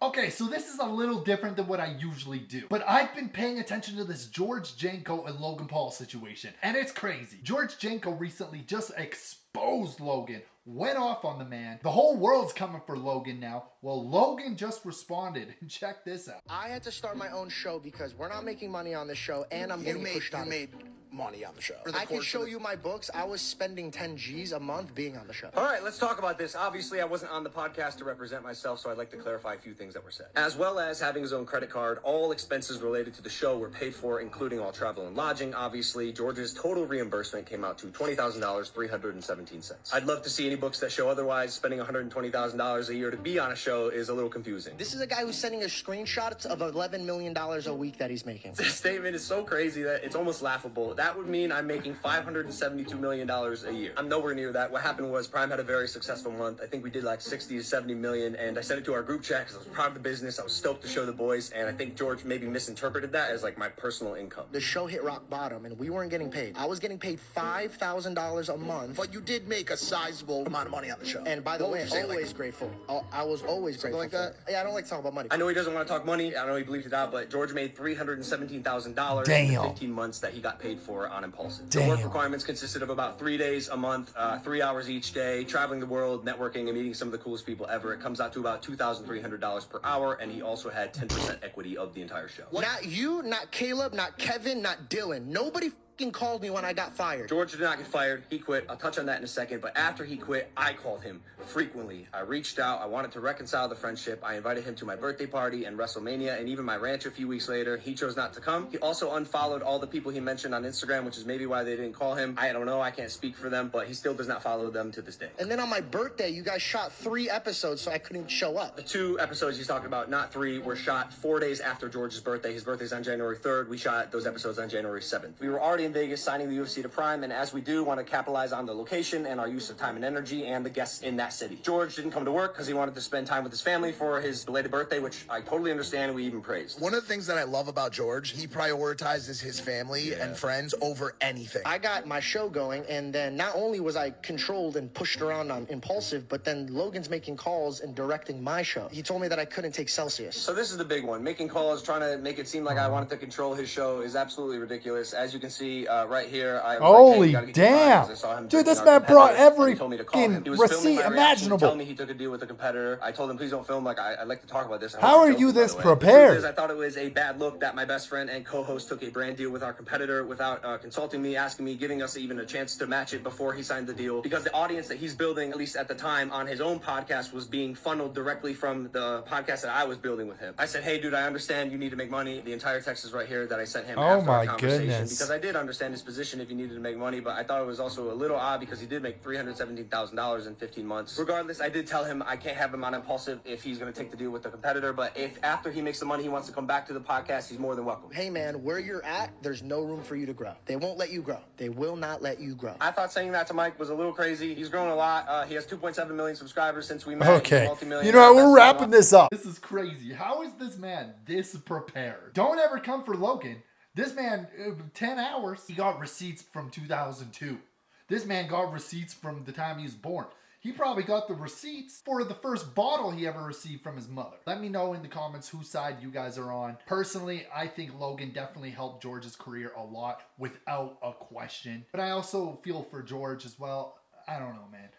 Okay, so this is a little different than what I usually do, but I've been paying attention to this George Janko and Logan Paul situation, and it's crazy. George Janko recently just exposed Logan, went off on the man. The whole world's coming for Logan now. Well, Logan just responded, and check this out. I had to start my own show because we're not making money on the show, and I'm getting pushed out. You made money on the show. I can show you my books. I was spending 10 G's a month being on the show. All right, let's talk about this. Obviously, I wasn't on the podcast to represent myself, so I'd like to clarify a few things that were said. As well as having his own credit card, all expenses related to the show were paid for, including all travel and lodging. Obviously, George's total reimbursement came out to $20,000, 317 cents. I'd love to see any books that show otherwise. Spending $120,000 a year to be on a show is a little confusing. This is a guy who's sending us screenshots of $11 million a week that he's making. This statement is so crazy that it's almost laughable. That would mean I'm making $572 million a year. I'm nowhere near that. What happened was Prime had a very successful month. I think we did like 60 to 70 million, and I sent it to our group chat because I was proud of the business. I was stoked to show the boys, and I think George maybe misinterpreted that as like my personal income. The show hit rock bottom, and we weren't getting paid. I was getting paid $5,000 a month. But you did make a sizable amount of money on the show. And by the way, Say, always grateful. I was always grateful. Like that? Yeah, I don't like to talk about money. I know he doesn't want to talk money. I know he bleeped it out, but George made $317,000 in the 15 months that he got paid for on Impaulsive. The work requirements consisted of about 3 days a month, 3 hours each day, traveling the world, networking, and meeting some of the coolest people ever. It comes out to about $2,300 per hour, and he also had 10% equity of the entire show. Not you, not Caleb, not Kevin, not Dylan. Nobody called me when I got fired. George did not get fired. He quit. I'll touch on that in a second. But after he quit, I called him frequently. I reached out. I wanted to reconcile the friendship. I invited him to my birthday party and WrestleMania and even my ranch a few weeks later. He chose not to come. He also unfollowed all the people he mentioned on Instagram, which is maybe why they didn't call him. I don't know. I can't speak for them, but he still does not follow them to this day. And then on my birthday, you guys shot 3 episodes, so I couldn't show up. The 2 episodes he's talking about, not 3, were shot 4 days after George's birthday. His birthday's on January 3rd. We shot those episodes on January 7th. We were already in Vegas signing the UFC to Prime, and as we do, want to capitalize on the location and our use of time and energy and the guests in that city. George didn't come to work because he wanted to spend time with his family for his belated birthday, which I totally understand and we even praised. One of the things that I love about George, he prioritizes his family and friends over anything. I got my show going, and then not only was I controlled and pushed around on Impaulsive, but then Logan's making calls and directing my show. He told me that I couldn't take Celsius. So this is the big one. Making calls, trying to make it seem like I wanted to control his show is absolutely ridiculous. As you can see right here, I was Holy like, hey, damn. Dude, this man brought every fucking receipt imaginable. He told me he took a deal with a competitor. I told him, please don't film. Like, I'd like to talk about this. How are you this prepared? I thought it was a bad look that my best friend and co-host took a brand deal with our competitor without consulting me, asking me, giving us even a chance to match it before he signed the deal. Because the audience that he's building, at least at the time, on his own podcast was being funneled directly from the podcast that I was building with him. I said, hey, dude, I understand you need to make money. The entire text is right here that I sent him after our conversation. Because I did understand his position if he needed to make money, but I thought it was also a little odd because he did make $317,000 in 15 months. Regardless, I did tell him I can't have him on Impaulsive if he's going to take the deal with the competitor, but if after he makes the money he wants to come back to the podcast, he's more than welcome. Hey man, where you're at, there's no room for you to grow. They won't let you grow. They will not let you grow. I thought saying that to Mike was a little crazy. He's grown a lot. He has 2.7 million subscribers since we met. Okay. You know what? We're wrapping this up. This is crazy. How is this man this prepared? Don't ever come for Logan. This man, 10 hours, he got receipts from 2002. This man got receipts from the time he was born. He probably got the receipts for the first bottle he ever received from his mother. Let me know in the comments whose side you guys are on. Personally, I think Logan definitely helped George's career a lot without a question. But I also feel for George as well. I don't know, man.